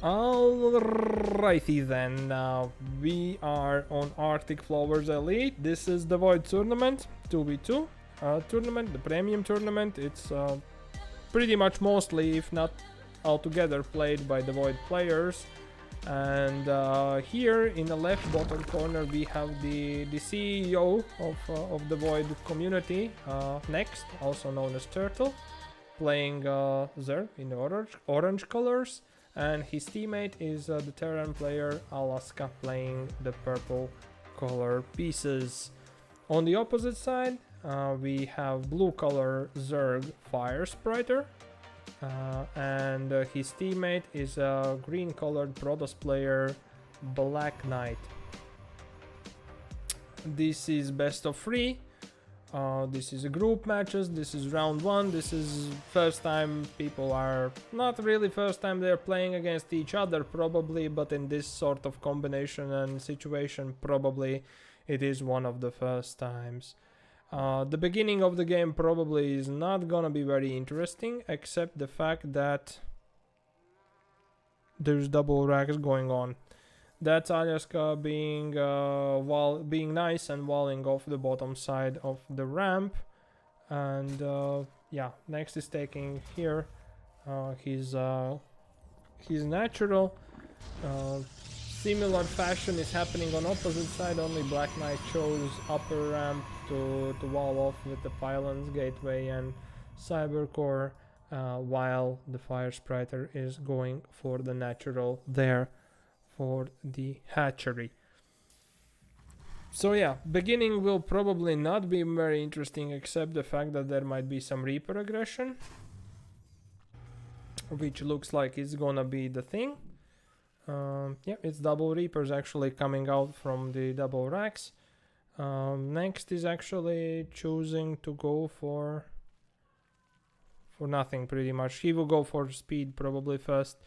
Alrighty then, we are on Arctic Flowers Elite. This is the DeVoid tournament, 2v2 tournament, the premium tournament. It's pretty much mostly, if not altogether, played by DeVoid players. And here in the left bottom corner we have the CEO of the DeVoid community, NeXT, also known as Turtle, playing Zerg in the orange colors. And his teammate is the Terran player Alaska, playing the purple color pieces. On the opposite side, we have blue color Zerg Fairespiter, and his teammate is a green colored Protoss player BlackKniGhT. This is best of 3. This is a group matches, this is round 1, this is first time people are, not really first time they're playing against each other probably, but in this sort of combination and situation probably it is one of the first times. The beginning of the game probably is not gonna be very interesting, except the fact that there's double racks going on. That's Alaska being being nice and walling off the bottom side of the ramp, and yeah, NeXT is taking here his natural. Similar fashion is happening on opposite side, only BlackKniGhT chose upper ramp to wall off with the pylons, gateway and cybercore, while the Fairespiter is going for the natural there for the hatchery. So yeah, beginning will probably not be very interesting, except the fact that there might be some Reaper aggression, which looks like it's gonna be the thing. Yeah, it's double Reapers actually coming out from the double racks. NeXT is actually choosing to go for nothing pretty much. He will go for speed probably first.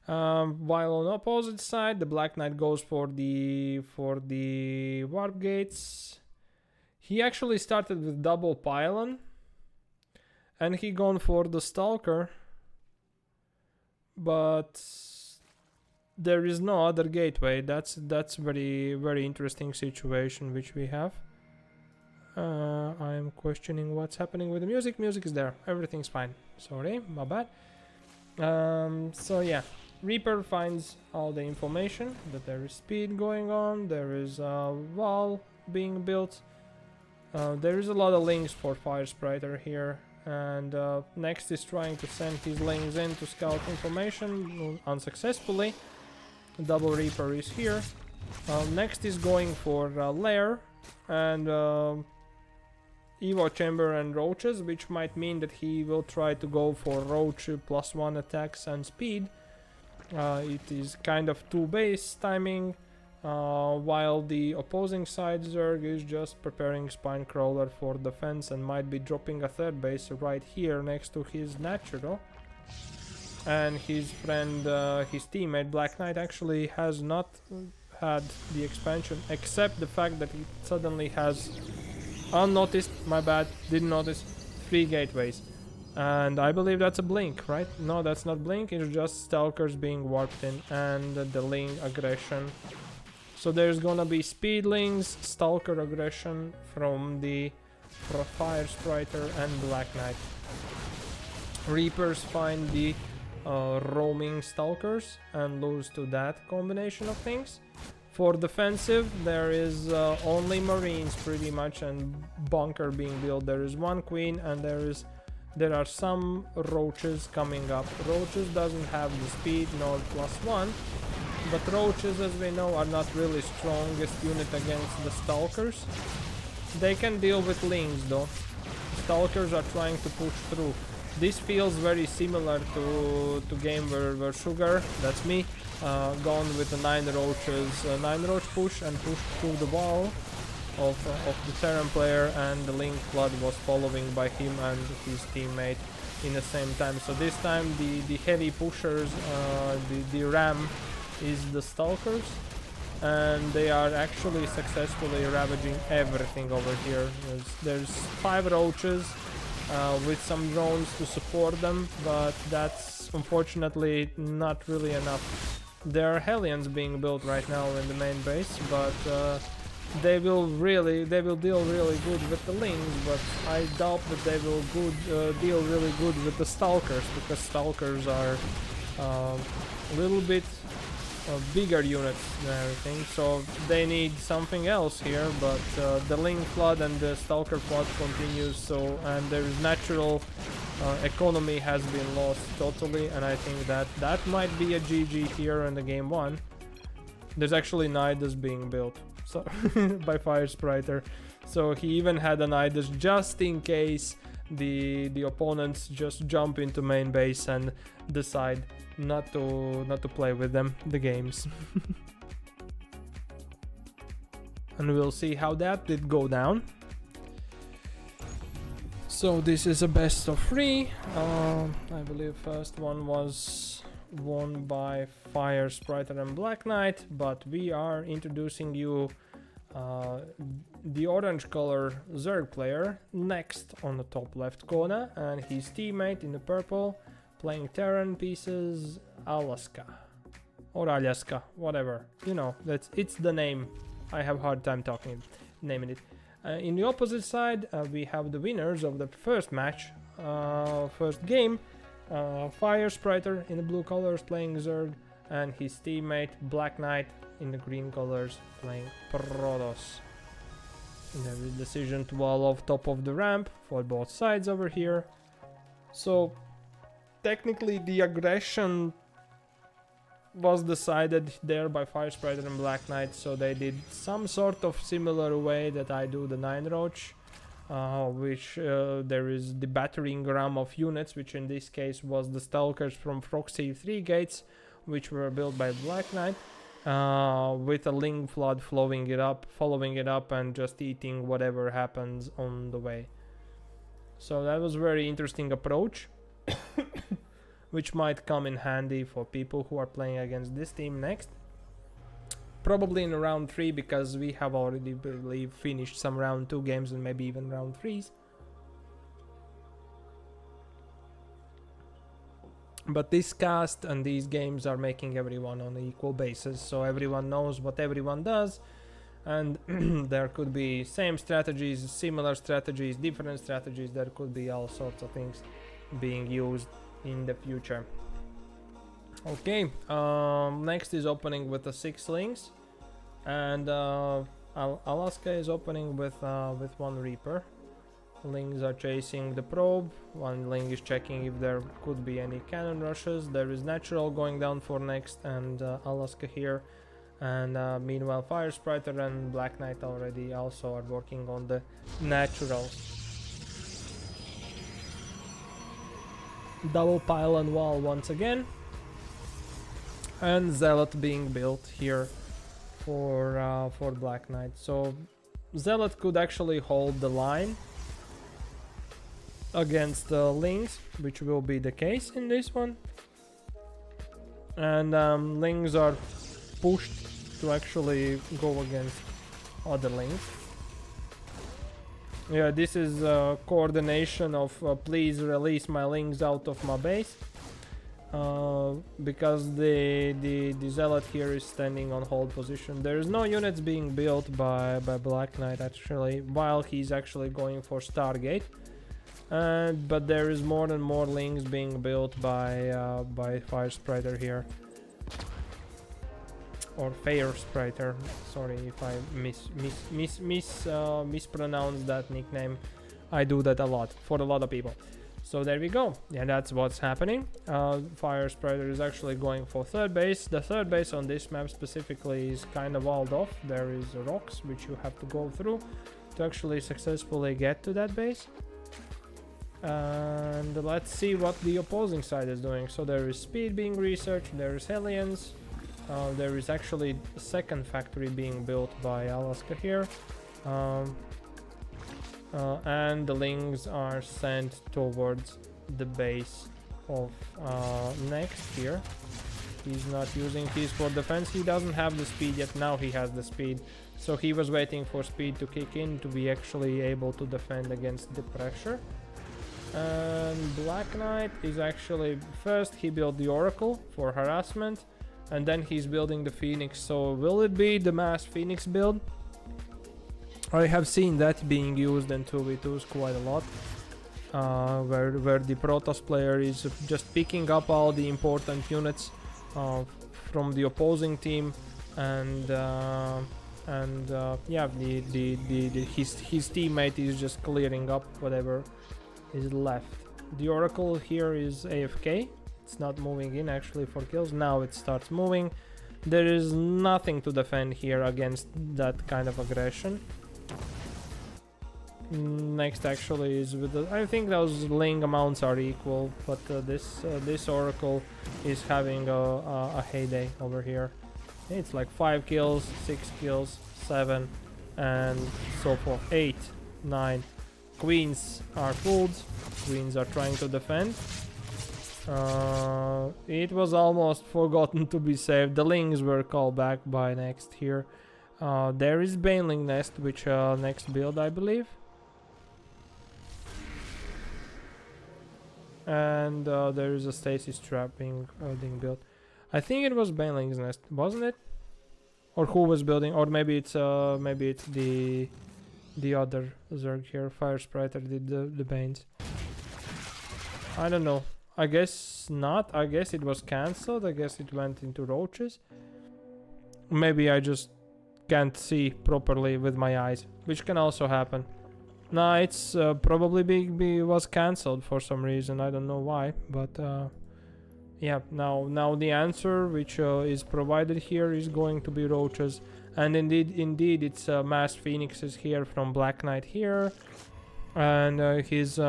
While on opposite side, the BlackKniGhT goes for the warp gates. He actually started with double pylon, and he gone for the stalker, but there is no other gateway. That's very interesting situation which we have. I'm questioning what's happening with the music. Music is there. Everything's fine. Sorry, my bad. So yeah. Reaper finds all the information that there is speed going on, there is a wall being built, there is a lot of links for Fairespiter here, and NeXT is trying to send his links in to scout information unsuccessfully. Double Reaper is here. NeXT is going for lair and Evo chamber and roaches, which might mean that he will try to go for roach +1 attacks and speed. It is kind of 2 base timing, while the opposing side Zerg is just preparing spine crawler for defense and might be dropping a 3rd base right here next to his natural. And his friend, his teammate BlackKniGhT actually has not had the expansion, except the fact that he suddenly has unnoticed, my bad, didn't notice, 3 gateways. And I believe that's a blink, right? No, that's not blink, it's just stalkers being warped in and the link aggression. So there's gonna be speed links, stalker aggression from the Fairespiter and BlackKniGhT. Reapers find the roaming stalkers and lose to that combination of things. For defensive, there is only marines pretty much and bunker being built. There is 1 queen and there are some roaches coming up. Roaches doesn't have the speed nor +1, but roaches, as we know, are not really strongest unit against the stalkers. They can deal with links though. Stalkers are trying to push through. This feels very similar to game where Sugar, that's me, gone with the 9 roaches, 9 roach push and pushed through the wall of the Terran player, and the Link Flood was following by him and his teammate in the same time. So this time the heavy pushers, the ram is the stalkers, and they are actually successfully ravaging everything over here. There's 5 roaches, with some drones to support them, but that's unfortunately not really enough. There are Hellions being built right now in the main base, but they will deal really good with the Lings, but I doubt that they will deal really good with the Stalkers, because Stalkers are a little bit bigger units than everything, so they need something else here. But the Ling flood and the Stalker flood continues, so, and there is natural economy has been lost totally, and I think that might be a GG here in the game 1. There's actually Nidus being built, so by Fairespiter, so he even had a Nidus just in case the opponents just jump into main base and decide not to play with them the games. And we'll see how that did go down. So this is a best of 3. I believe first one was won by Fairespiter and BlackKnight, but we are introducing you the orange color Zerg player NeXT on the top left corner, and his teammate in the purple playing Terran pieces Alaska or Alaska, whatever, you know, it's the name. I have hard time naming it. In the opposite side, we have the winners of the first match, first game. Fairespiter in the blue colors playing Zerg, and his teammate BlackKnight in the green colors playing Protoss. And there is decision to wall off top of the ramp for both sides over here. So technically the aggression was decided there by Fairespiter and BlackKnight, so they did some sort of similar way that I do the 9 Roach, which there is the battering ram of units, which in this case was the Stalkers from Proxy 3 gates, which were built by BlackKnight, with a Ling flood following it up and just eating whatever happens on the way. So that was a very interesting approach. Which might come in handy for people who are playing against this team next. Probably in round 3, because we have already, believe, finished some round 2 games and maybe even round 3s. But this cast and these games are making everyone on an equal basis, so everyone knows what everyone does, and there could be same strategies, similar strategies, different strategies. There could be all sorts of things being used in the future. Okay, next is opening with the 6 Lings, and Alaska is opening with 1 Reaper. Lings are chasing the probe. 1 Ling is checking if there could be any cannon rushes. There is natural going down for NeXT and Alaska here, and meanwhile Fairespiter and BlackKnight already also are working on the naturals. Double pylon wall once again, and Zealot being built here for BlackKnight. So Zealot could actually hold the line against the Lings, which will be the case in this one, and Lings are pushed to actually go against other Lings. Yeah, this is coordination of please release my Lings out of my base, because the Zealot here is standing on hold position. There is no units being built by BlackKnight actually, while he's actually going for Stargate, but there is more and more Lings being built by Fairespiter here. Or Fairespiter, sorry if I mispronounce that nickname. I do that a lot for a lot of people. So there we go, yeah, that's what's happening. Fairespiter is actually going for 3rd base. The 3rd base on this map specifically is kind of walled off. There is rocks which you have to go through to actually successfully get to that base. And let's see what the opposing side is doing. So there is speed being researched, there is Hellions. There is actually a 2nd factory being built by Alaska here, and the Lings are sent towards the base of NeXT here. He's not using his for defense. He doesn't have the speed yet. Now he has the speed, so he was waiting for speed to kick in to be actually able to defend against the pressure. And BlackKnight is actually, first he built the Oracle for harassment, and then he's building the Phoenix. So will it be the mass Phoenix build? I have seen that being used in 2v2s quite a lot, where the Protoss player is just picking up all the important units from the opposing team, and yeah, his teammate is just clearing up whatever is left. The Oracle here is AFK. It's not moving in actually for kills. Now it starts moving. There is nothing to defend here against that kind of aggression. Next actually is with the, I think those ling amounts are equal, but this Oracle is having a heyday over here. It's like 5 kills, 6 kills, 7, and so forth. 8, 9. Queens are pulled. Queens are trying to defend. It was almost forgotten to be saved. The lings were called back by NeXT here. There is Baneling Nest, which next build, I believe. And there is a Stasis Trap being built. I think it was Baneling's Nest, wasn't it? Or who was building? Or maybe it's the other Zerg here. Fairespiter did the Banes. I don't know. I guess not. I guess it was cancelled. I guess it went into roaches. Maybe I just can't see properly with my eyes, which can also happen. Nah, it's probably was cancelled for some reason. I don't know why, but yeah. Now the answer which is provided here is going to be roaches, and indeed, it's mass phoenixes here from BlackKnight here, and his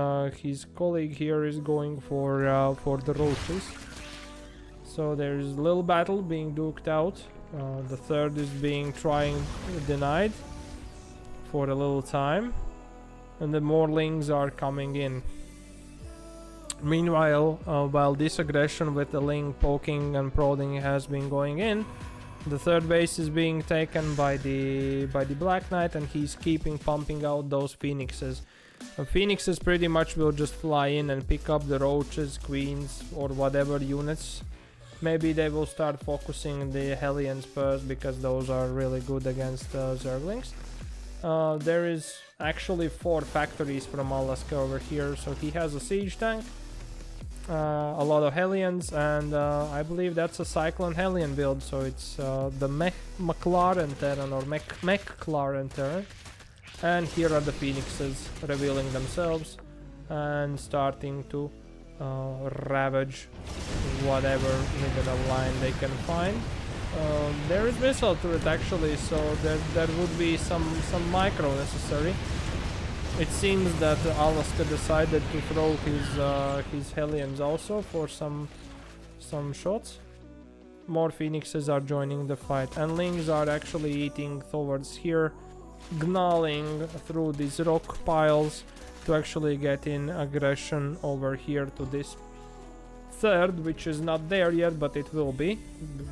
colleague here is going for the roaches. So there is a little battle being duked out. The third is being denied for a little time. And the more lings are coming in. Meanwhile, while this aggression with the ling poking and prodding has been going in, the third base is being taken by the BlackKnight, and he's pumping out those phoenixes. Phoenixes pretty much will just fly in and pick up the roaches, queens, or whatever units. Maybe they will start focusing the Hellions first, because those are really good against Zerglings. There is actually 4 factories from Alaska over here, so he has a siege tank, a lot of Hellions, and I believe that's a Cyclone Hellion build, so it's the McLaren Terran or McLaren Terran. And here are the Phoenixes revealing themselves and starting to ravage whatever middle line they can find. There is missile turret actually, so there would be some micro necessary. It seems that Alaska decided to throw his Hellions also for some shots. More Phoenixes are joining the fight, and lings are actually eating towards here, gnawing through these rock piles to actually get in aggression over here to this third, which is not there yet, but it will be,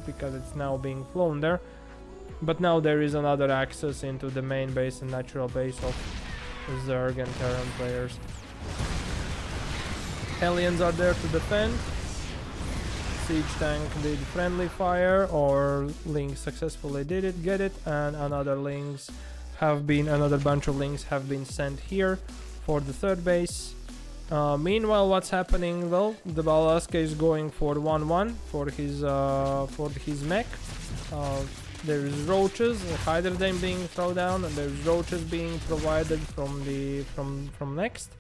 because it's now being flown there. But now there is another access into the main base and natural base of Zerg and Terran players. Hellions are there to defend. Siege tank did friendly fire, or lings successfully get it, and another bunch of lings have been sent here for the third base. Meanwhile, what's happening? Well, the Alaska is going for 1-1 for his mech. There is roaches, Hydrodyne being thrown down, and there's roaches being provided from NeXT.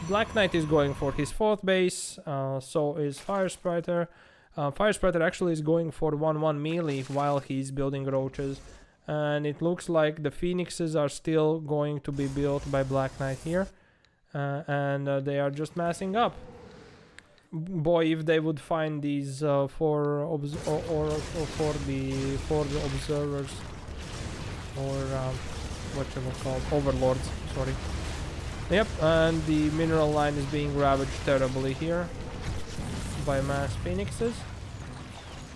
BlackKnight is going for his 4th base, so is Fairespiter. Fairespiter actually is going for 1-1 melee while he's building roaches, and it looks like the Phoenixes are still going to be built by BlackKnight here. And they are just massing up. Boy, if they would find these for the observers, or what you will call overlords. Sorry. Yep, and the mineral line is being ravaged terribly here by mass phoenixes.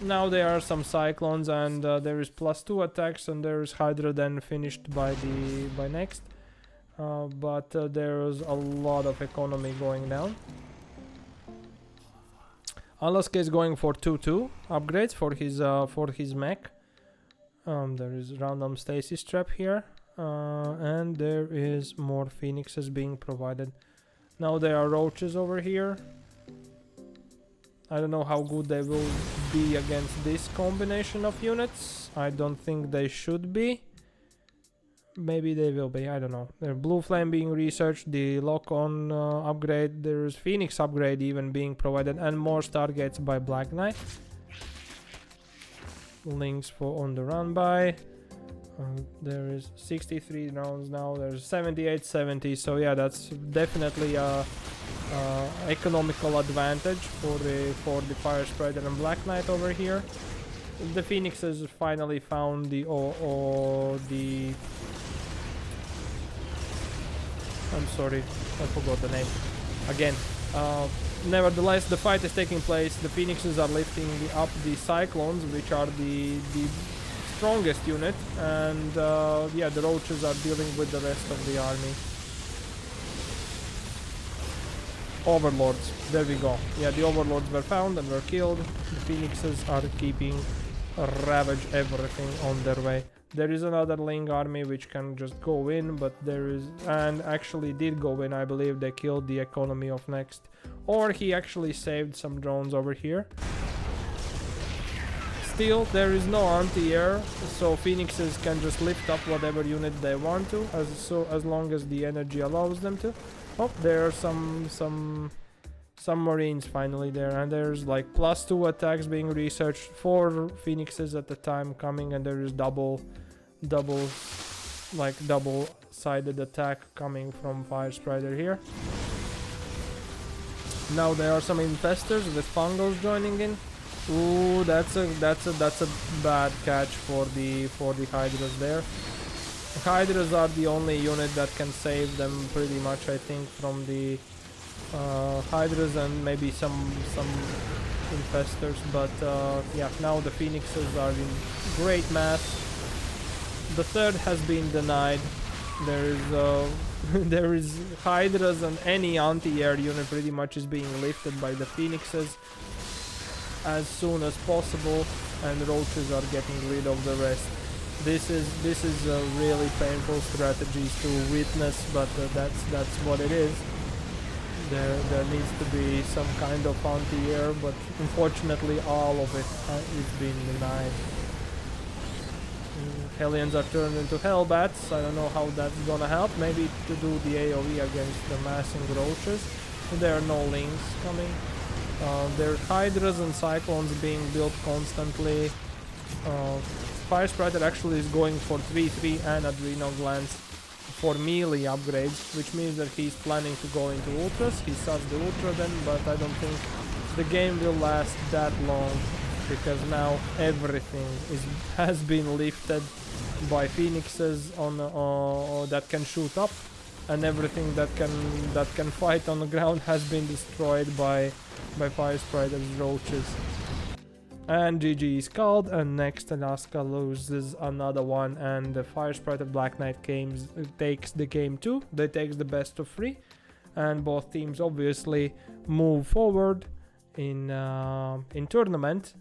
Now there are some cyclones, and there is +2 attacks, and there is Hydra then finished by NeXT. but there's a lot of economy going down. Alaska is going for 2-2 upgrades for his mech. There is random stasis trap here, and there is more phoenixes being provided. Now there are roaches over here. I don't know how good they will be against this combination of units. I don't think they should be. Maybe they will be, I don't know. There's blue flame being researched, the lock-on upgrade, there's phoenix upgrade even being provided, and more stargates by BlackKnight. Links for on the run by. There is 63 rounds now, there's 78, 70, so yeah, that's definitely a economical advantage for the Fairespiter and BlackKnight over here. The phoenixes finally found the I'm sorry, I forgot the name. Again, nevertheless, the fight is taking place. The phoenixes are lifting up the cyclones, which are the strongest unit, and yeah, the roaches are dealing with the rest of the army. Overlords, there we go. Yeah, the overlords were found and were killed. The phoenixes are keeping ravage everything on their way. There is another Ling army which can just go in, but there is, and actually did go in, I believe they killed the economy of NeXT. Or he actually saved some drones over here. Still, there is no anti-air, so phoenixes can just lift up whatever unit they want to, as long as the energy allows them to. Oh, there are some marines finally there, and there's like +2 attacks being researched, 4 phoenixes at the time coming, and there is double-sided attack coming from Fairespiter here. Now there are some infestors with fungals joining in. Ooh, that's a bad catch for the hydras there. Hydras are the only unit that can save them pretty much, I think, from the hydras and maybe some infestors, but yeah, now the phoenixes are in great mass. The third has been denied. There is there is hydras, and any anti-air unit pretty much is being lifted by the phoenixes as soon as possible, and roaches are getting rid of the rest. This is a really painful strategy to witness, but that's what it is. There needs to be some kind of anti-air, but unfortunately all of it is being denied. Hellions are turned into Hellbats. I don't know how that's gonna help. Maybe to do the AoE against the massing roaches. There are no links coming. There are Hydras and Cyclones being built constantly. Fairespiter actually is going for 3-3 and Adrenal Glands for melee upgrades, which means that he's planning to go into Ultras. He sucks the Ultra then, but I don't think the game will last that long, because now everything has been lifted by Phoenixes on that can shoot up, and everything that can fight on the ground has been destroyed by Fairespiter's roaches. And GG is called, and next Alaska loses another one, and the Fairespiter BlackKnight takes the game 2. They takes the best of 3, and both teams obviously move forward in tournament.